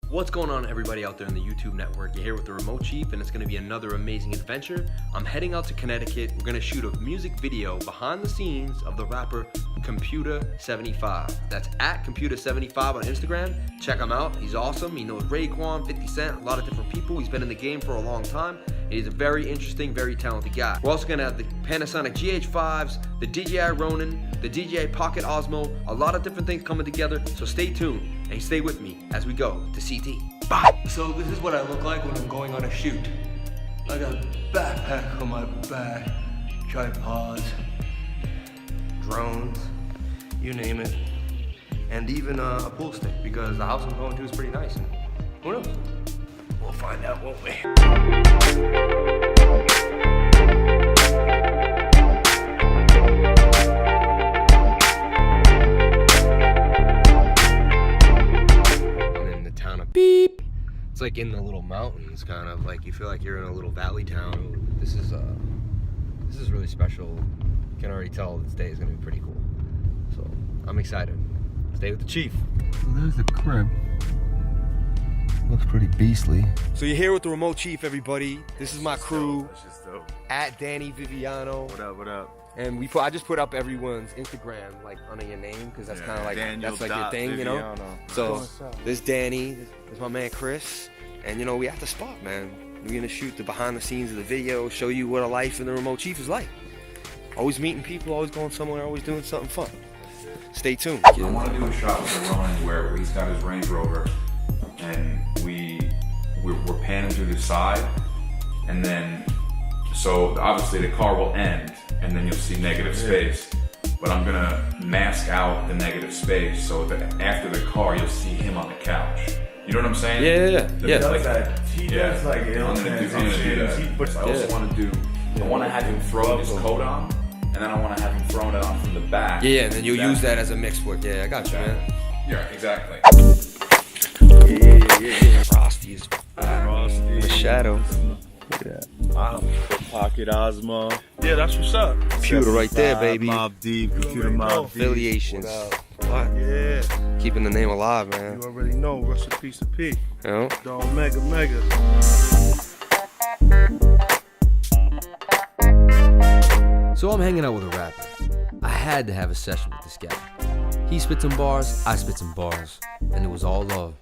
What's going on, everybody out there in the YouTube network? You're here with the Remote Chief, and it's going to be another amazing adventure. I'm heading out to Connecticut. We're going to shoot a music video behind the scenes of the rapper Computer75. That's at Computer75 on Instagram. Check him out. He's awesome. He knows Raekwon, 50 Cent, a lot of different people. He's been in the game for a long time. And he's a very interesting, very talented guy. We're also going to have the Panasonic GH5s, the DJI Ronin, the DJI Pocket Osmo, a lot of different things coming together. So stay tuned and stay with me as we go to CT. Bye. So this is what I look like when I'm going on a shoot. I got a backpack on my back, tripods, drones, you name it, and even a pool stick, because the house I'm going to is pretty nice. And who knows? We'll find out, won't we? Beep. It's like in the little mountains, kind of like you feel like you're in a little valley town. This is really special. You can already tell this day is gonna be pretty cool. So I'm excited. Stay with the Chief. So there's the crib. Looks pretty beastly. So you're here with the Remote Chief, everybody. This is my crew. That's just dope. At Danny Viviano. What up? What up? And I just put up everyone's Instagram like under your name, because that's kind of like that's like your thing, you know. So this Danny, this my man Chris, and you know we at the spot, man. We're gonna shoot the behind the scenes of the video, show you what a life in the Remote Chief is like. Always meeting people, always going somewhere, always doing something fun. Stay tuned. I want to do a shot with the Ronin where he's got his Range Rover, and we're panning through the side, and then so obviously the car will end. And then you'll see negative space. But I'm gonna mask out the negative space so that after the car, you'll see him on the couch. You know what I'm saying? Yeah. He does like it. I'm gonna do that. But I also want to I want to have him throw his coat on, and then I want to have him throwing it on from the back. Yeah, and then you'll use that as a mix for it. Yeah, I got you, man. Yeah, exactly. Yeah. Frosty is the shadow. Yeah. Pocket Osmo. Yeah, that's what's up. Computer right there, baby. Mob Deep, Computer Mob Deep. Affiliations. What? Yeah. Keeping the name alive, man. You already know. Rest in peace to P. You know? Dog mega. So I'm hanging out with a rapper. I had to have a session with this guy. He spit some bars, I spit some bars, and it was all love.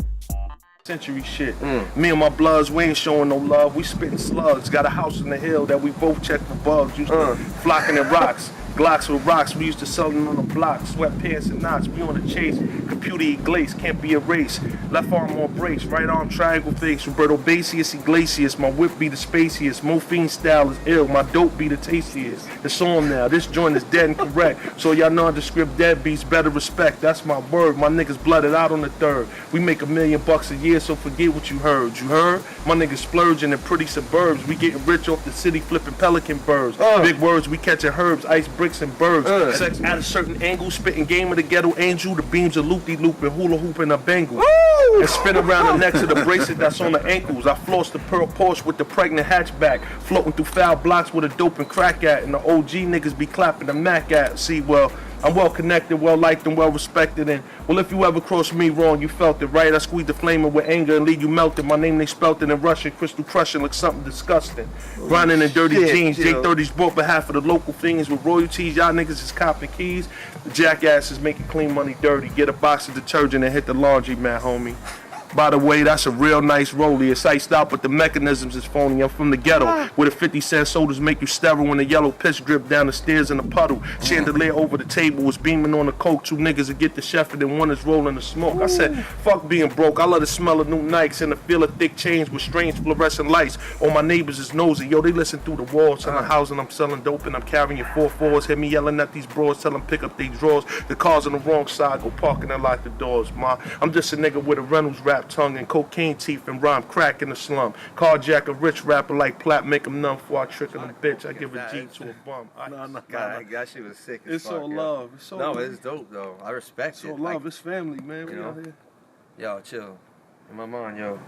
Century shit. Me and my bloods, we ain't showing no love. We spitting slugs. Got a house in the hill that we both check for bugs. Used to flocking in rocks. Glocks with rocks, we used to sell them on the block. Sweatpants and knots, we on the chase. Computer glaze, can't be erased. Left arm on brace, right arm triangle face. Roberto Bacius, Iglesias, my whip be the spaciest. Morphine style is ill, my dope be the tastiest. It's on now, this joint is dead and correct. So y'all nondescript deadbeats better respect. That's my word, my niggas blooded out on the third. We make $1 million a year, so forget what you heard. You heard? My niggas splurging in pretty suburbs. We getting rich off the city flipping pelican birds. Big words, we catching herbs, ice bricks and birds. Sex at a certain angle, spitting game of the ghetto angel. The beams are loopy-looping, hula hooping a bangle. And spin around the necks of the bracelet that's on the ankles. I floss the pearl Porsche with the pregnant hatchback. Floating through foul blocks with a dope and crack at. And the OG niggas be clapping the Mac at. See, well, I'm well connected, well liked, and well respected. And well, if you ever crossed me wrong, you felt it, right? I squeezed the flame with anger and leave you melted. My name they spelt it in Russian, crystal crushing like something disgusting. Grinding in dirty jeans, J30's bought behalf of the local fiends with royalties. Y'all niggas is copping keys. The jackasses making clean money dirty. Get a box of detergent and hit the laundry mat, homie. By the way, that's a real nice rollie. It's iced out, but the mechanisms is phony. I'm from the ghetto, where the 50-cent sodas make you sterile when the yellow piss drip down the stairs in a puddle. Chandelier over the table was beaming on the coke. Two niggas that get the chef and then one is rolling the smoke. I said, fuck being broke. I love the smell of new Nikes and the feel of thick chains with strange fluorescent lights. All my neighbors is nosy. Yo, they listen through the walls. In the house and I'm selling dope and I'm carrying 4-4s. Hear me yelling at these bros, tell them pick up these drawers. The car's on the wrong side, go parking and lock the doors. Ma, I'm just a nigga with a Reynolds rap tongue and cocaine teeth and rhyme crack in the slum. Carjack a rich rapper like Platt, make him numb before I trick him a bitch. I give a G to a bum. God, that shit was sick. It's all love. No, it's dope though. I respect it. It's all love. It's family, man. We out here. Yo, chill. In my mind, yo.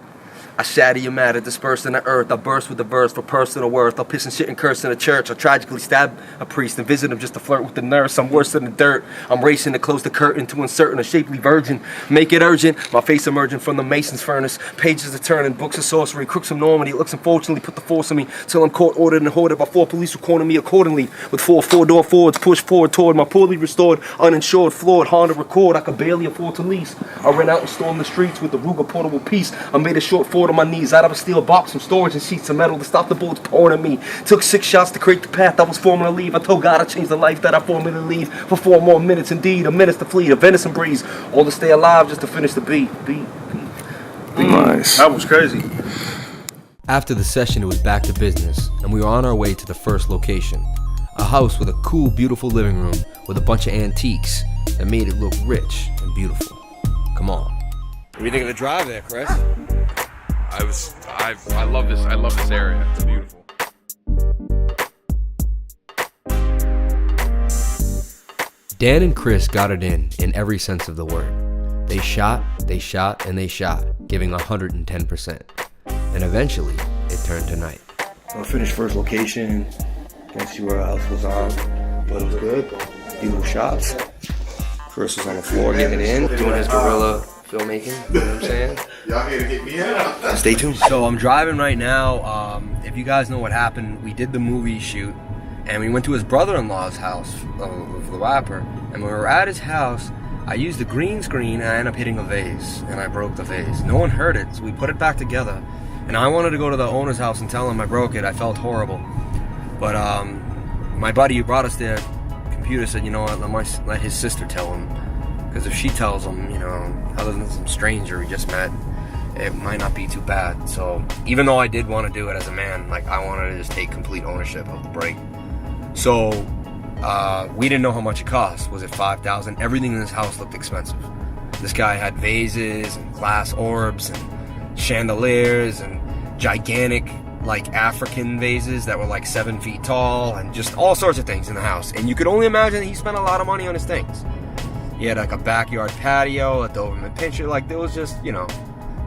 I shatter your matter, disperse in the earth. I burst with the verse for personal worth. I'll piss and shit and curse in the church. I'll tragically stab a priest and visit him just to flirt with the nurse. I'm worse than the dirt. I'm racing to close the curtain to insert a shapely virgin. Make it urgent. My face emerging from the mason's furnace. Pages are turning, books of sorcery, crooks of Normandy. Looks unfortunately put the force on me till I'm caught, ordered and hoarded by 4 police who corner me accordingly. With 4 four-door Fords pushed forward toward my poorly restored, uninsured, flawed Honda Accord I could barely afford to lease. I ran out and stormed the streets with the Ruger portable piece. I made a short fort on my knees out of a steel box, some storage and sheets of metal to stop the bullets pouring at me. Took 6 shots to create the path I was forming to leave. I told God I'd change the life that I formed to lead for 4 more minutes indeed. A minute to flee, a venison breeze, all to stay alive just to finish the beat. Nice. That was crazy. After the session, it was back to business, and we were on our way to the first location. A house with a cool, beautiful living room with a bunch of antiques that made it look rich and beautiful. Come on. What do you think of the drive there, Chris? I love this. I love this area. It's beautiful. Dan and Chris got it in every sense of the word. They shot, and they shot, giving 110%. And eventually, it turned to night. I finished first location. Can't see where else was on, but it was good. Beautiful shots. Chris was on the floor getting in, doing his guerrilla filmmaking, you know what I'm saying? Y'all here to get me out. Stay tuned. So I'm driving right now. If you guys know what happened, we did the movie shoot, and we went to his brother-in-law's house, of the rapper. And when we were at his house, I used the green screen, and I ended up hitting a vase, and I broke the vase. No one heard it, so we put it back together. And I wanted to go to the owner's house and tell him I broke it. I felt horrible. But my buddy who brought us there, computer, said, you know what, let his sister tell him. Because if she tells him, you know, other than some stranger we just met, it might not be too bad. So even though I did want to do it as a man, like, I wanted to just take complete ownership of the break. So we didn't know how much it cost. Was it $5,000? Everything in this house looked expensive. This guy had vases and glass orbs and chandeliers and gigantic, like, African vases that were like 7 feet tall and just all sorts of things in the house. And you could only imagine that he spent a lot of money on his things. He had like a backyard patio, a Doberman Pinscher. Like, there was just, you know,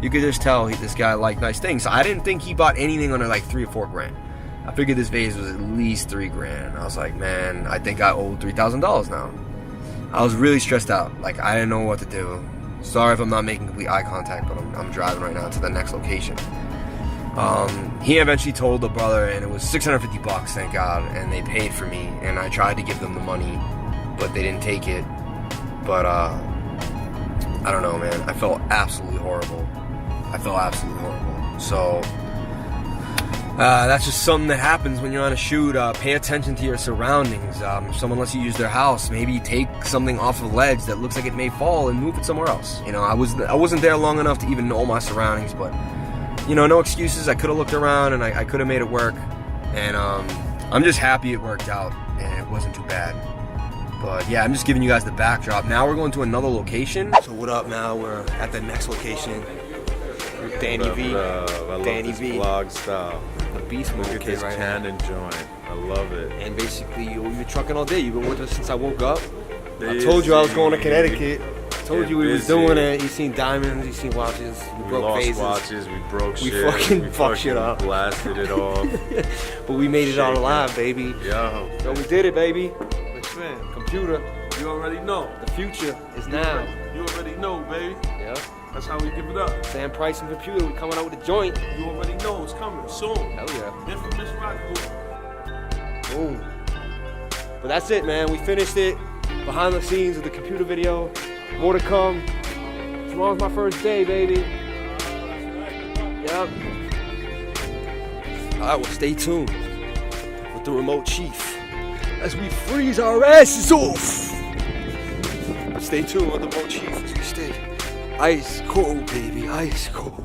you could just tell this guy liked nice things. So I didn't think he bought anything under like $3 or $4 grand. I figured this vase was at least $3 grand. I was like, man, I think I owe $3,000 now. I was really stressed out. Like, I didn't know what to do. Sorry if I'm not making complete eye contact, but I'm driving right now to the next location. He eventually told the brother, and it was $650, thank God, and they paid for me. And I tried to give them the money, but they didn't take it. But I don't know, man. I felt absolutely horrible. So that's just something that happens when you're on a shoot. Pay attention to your surroundings. If someone lets you use their house, maybe take something off a ledge that looks like it may fall and move it somewhere else. You know, I wasn't there long enough to even know my surroundings, but, you know, no excuses. I could have looked around and I could have made it work. And I'm just happy it worked out and it wasn't too bad. But yeah, I'm just giving you guys the backdrop. Now we're going to another location. So what up now? We're at the next location. Danny V. Danny V. Vlog style. The Beast Mode Look at this right cannon joint. I love it. And basically, you've been trucking all day. You've been with us since I woke up. I Yes, told you I was going to indeed. Connecticut. I told you we was busy. doing it. You seen diamonds, you seen watches. We broke lost vases. watches, we broke We shit. fucking fucked shit up. Blasted it off. But we made it all Shake alive, it. baby. Yo. So we did it, baby. Man, Computer, you already know. the future is now. You already know, baby. Yeah. That's how we give it up. Sam Price and Computer, we coming out with a joint. You already know it's coming soon. Hell yeah. Infamous Rock Group. Boom. But that's it, man. We finished it. Behind the scenes of the Computer video. More to come. Tomorrow's my first day, baby. Yep. Alright, well, stay tuned with the Remote Chief as we freeze our asses off. Stay tuned with the Remote Chief as we stay ice cold, baby. Ice cold.